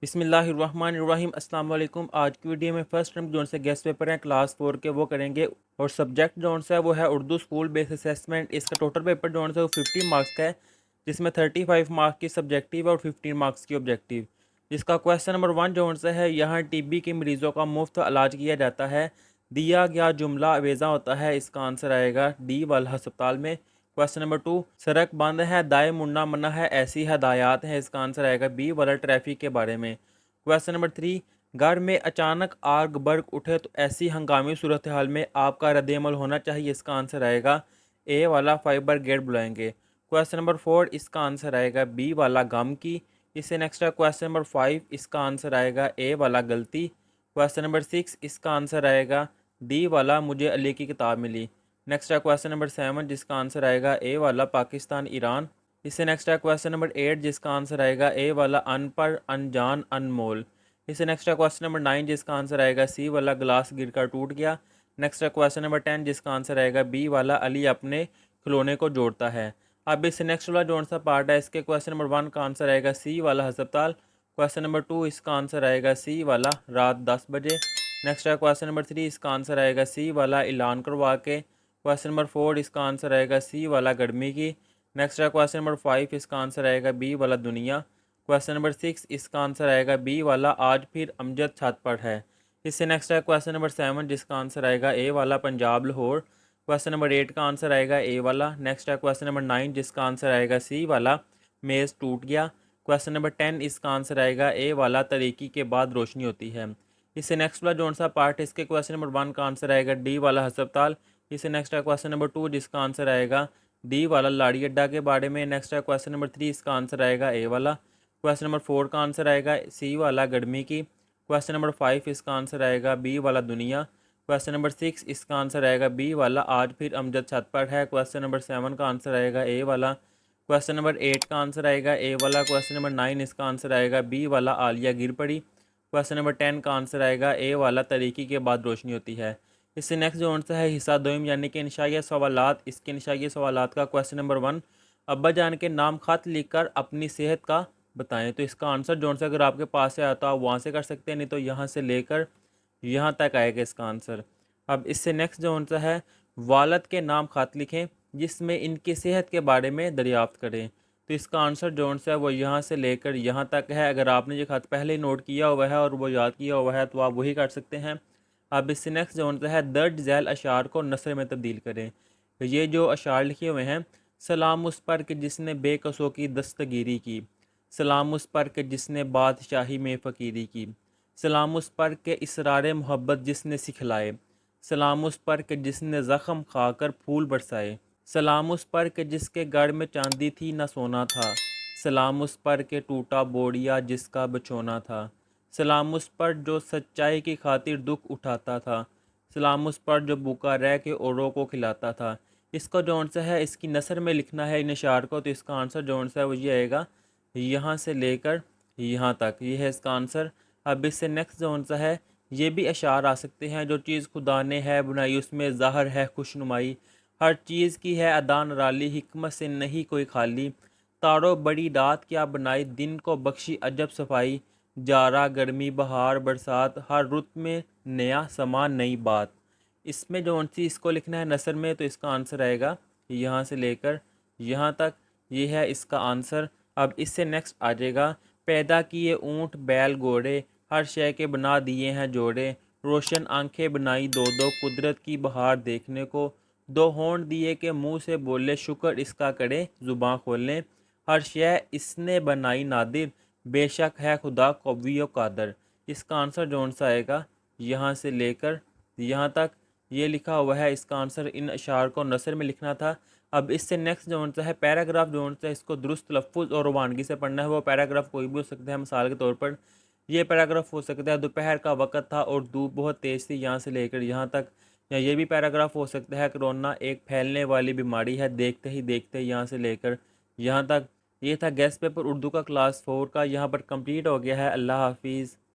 بسم اللہ الرحمن الرحیم۔ السلام علیکم۔ آج کی ویڈیو میں فرسٹ ٹرم جو سے گیسٹ پیپر ہیں کلاس 4 کے وہ کریں گے، اور سبجیکٹ جو ہے وہ ہے اردو اسکول بیس اسیسمنٹ۔ اس کا ٹوٹل پیپر جو ہے وہ 50 مارکس کا ہے، جس میں 35 مارکس کی سبجیکٹیو اور 15 مارکس کی آبجیکٹیو۔ جس کا کویسچن نمبر 1 جو ہے، یہاں ٹی بی کے مریضوں کا مفت علاج کیا جاتا ہے، دیا گیا جملہ اویزہ ہوتا ہے۔ اس کا آنسر آئے گا ڈی والا ہسپتال میں۔ کویسچن نمبر 2، سڑک بند ہے، دائیں مڑنا منع ہے، ایسی ہدایات ہیں۔ اس کا آنسر آئے گا بی والا ٹریفک کے بارے میں۔ کویسچن نمبر 3، گھر میں اچانک آگ برق اٹھے تو ایسی ہنگامی صورتحال میں آپ کا رد عمل ہونا چاہیے۔ اس کا آنسر آئے گا اے والا فائر بریگیڈ بلائیں گے۔ کویسچن نمبر 4، اس کا آنسر آئے گا بی والا غم کی۔ اس سے نیکسٹ ہے کویسچن نمبر 5، اس کا آنسر آئے گا اے والا غلطی۔ کویسچن نمبر 6، اس کا آنسر آئے گا ڈی والا مجھے علی کی کتاب ملی۔ نیکسٹ ہے کویسچن نمبر 7، جس کا آنسر آئے گا اے والا پاکستان ایران۔ اس سے نیکسٹ ہے کویسچن نمبر 8، جس کا آنسر آئے گا اے والا ان پڑھ انجان انمول۔ اس سے نیکسٹ ہے کویسچن نمبر 9، جس کا آنسر آئے گا سی والا گلاس گر کر ٹوٹ گیا۔ نیکسٹ ہے کویسچن نمبر 10، جس کا آنسر آئے گا بی والا علی اپنے کھلونے کو جوڑتا ہے۔ اب اس سے نیکسٹ والا جو سا پارٹ ہے، اس کے کویسچن نمبر 1 کا آنسر آئے گا سی والا ہسپتال۔ کویسچن نمبر 2، اس کا آنسر آئے گا سی والا رات 10 بجے۔ نیکسٹ ہے کویسچن نمبر 3، اس کا آنسر آئے گا سی والا اعلان کروا کے۔ کویسچن نمبر 4، اس کا آنسر آئے گا سی والا گرمی کی۔ نیکسٹ ہے کویسچن نمبر 5، اس کا آنسر آئے گا بی والا دنیا۔ کویسچن نمبر 6، اس کا آنسر آئے گا بی والا آج پھر امجد چھت پر ہے۔ اس سے نیکسٹ ہے کویسچن نمبر 7، جس کا آنسر آئے گا اے والا پنجاب لاہور۔ کویسچن نمبر 8 کا آنسر آئے گا اے والا۔ نیکسٹ ہے کویسچن نمبر 9، جس کا آنسر آئے گا سی والا میز ٹوٹ گیا۔ کویسچن نمبر 10، اس کا آنسر آئے گا اے والا تاریکی کے بعد روشنی ہوتی ہے۔ اس سے نیکسٹ والا جو سا پارٹ ہے، اس کے کویسچن نمبر 1 کا آنسر آئے گا ڈی والا ہسپتال۔ اس سے نیکسٹ ہے کویسچن نمبر 2، جس کا آنسر آئے گا ڈی والا لاڑی اڈا کے بارے میں۔ نیکسٹ ہے کویسچن نمبر 3، اس کا آنسر آئے گا اے والا۔ کویسچن نمبر 4 کا آنسر آئے گا سی والا گرمی کی۔ کویسچن نمبر 5، اس کا آنسر آئے گا بی والا دنیا۔ کویسچن نمبر 6، اس کا آنسر آئے گا بی والا آج پھر امجد چھت پر ہے۔ کویسچن نمبر 7 کا آنسر آئے گا اے والا۔ کویسچن نمبر 8 کا آنسر آئے گا اے والا۔ کویسچن نمبر 9، اس کا آنسر آئے گا بی والا عالیہ گر پڑی۔ کویسچن نمبر 10 کا آنسر آئے گا اے والا تاریکی کے بعد روشنی ہوتی ہے۔ اس سے نیکسٹ جو آنسر ہے حصہ دوم، یعنی کہ انشائیہ سوالات۔ اس کے انشائیہ سوالات کا کویسچن نمبر 1، ابا جان کے نام خط لکھ کر اپنی صحت کا بتائیں۔ تو اس کا آنسر جو ہے اگر آپ کے پاس سے آتا ہے وہاں سے کر سکتے ہیں، نہیں تو یہاں سے لے کر یہاں تک آئے گا اس کا آنسر۔ اب اس سے نیکسٹ جو آنسر ہے، والد کے نام خط لکھیں جس میں ان کی صحت کے بارے میں دریافت کریں۔ تو اس کا آنسر جو ہے وہ یہاں سے لے کر یہاں تک ہے۔ اگر آپ نے یہ خط پہلے نوٹ کیا ہوا ہے اور وہ یاد کیا ہوا ہے تو آپ وہی کر سکتے ہیں۔ اب اس سے نیکسٹ جو آنسر ہے، درج ذیل اشعار کو نثر میں تبدیل کریں۔ یہ جو اشعار لکھے ہوئے ہیں، سلام اس پر کہ جس نے بے کسوں کی دستگیری کی، سلام اس پر کہ جس نے بادشاہی میں فقیری کی، سلام اس پر کہ اسرار محبت جس نے سکھلائے، سلام اس پر کہ جس نے زخم کھا کر پھول برسائے، سلام اس پر کہ جس کے گھر میں چاندی تھی نہ سونا تھا، سلام اس پر کہ ٹوٹا بوڑیا جس کا بچونا تھا، سلام اس پر جو سچائی کی خاطر دکھ اٹھاتا تھا، سلام اس پر جو بھوکا رہ کے اوروں کو کھلاتا تھا۔ اس کا جو آنسر ہے، اس کی نثر میں لکھنا ہے ان اشعار کو، تو اس کا آنسر جو آنسر ہے وہ یہ آئے گا یہاں سے لے کر یہاں تک، یہ ہے اس کا آنسر۔ اب اس سے نیکسٹ جو آنسر ہے، یہ بھی اشعار آ سکتے ہیں، جو چیز خدا نے ہے بنائی اس میں ظاہر ہے خوشنمائی، ہر چیز کی ہے ادا نرالی، حکمت سے نہیں کوئی خالی، تارو بڑی رات کیا بنائی، دن کو بخشی عجب صفائی، جارا گرمی بہار برسات، ہر رت میں نیا سما نئی بات۔ اس میں جو سی اس کو لکھنا ہے نثر میں، تو اس کا آنسر آئے گا یہاں سے لے کر یہاں تک، یہ ہے اس کا آنسر۔ اب اس سے نیکسٹ آ جائے گا، پیدا کیے اونٹ بیل گھوڑے، ہر شے کے بنا دیے ہیں جوڑے، روشن آنکھیں بنائی دو دو قدرت کی بہار دیکھنے کو، دو ہونٹ دیے کہ منہ سے بولے شکر اس کا کرے زباں کھولیں، ہر شے اس نے بنائی نادر، بے شک ہے خدا قوی و قادر۔ اس کا آنسر جون سا آئے گا یہاں سے لے کر یہاں تک، یہ لکھا ہوا ہے۔ اس کا آنسر ان اشعار کو نثر میں لکھنا تھا۔ اب اس سے نیکسٹ جو ہے پیراگراف جو ہے اس کو درست تلفظ اور روانگی سے پڑھنا ہے۔ وہ پیراگراف کوئی بھی ہو سکتا ہے، مثال کے طور پر یہ پیراگراف ہو سکتا ہے دوپہر کا وقت تھا اور دھوپ بہت تیز تھی یہاں سے لے کر یہاں تک، یا یہ بھی پیراگراف ہو سکتا ہے کرونا ایک پھیلنے والی بیماری ہے دیکھتے ہی دیکھتے یہاں سے لے کر یہاں تک۔ یہ تھا گیسٹ پیپر اردو کا کلاس 4 کا، یہاں پر کمپلیٹ ہو گیا ہے۔ اللہ حافظ۔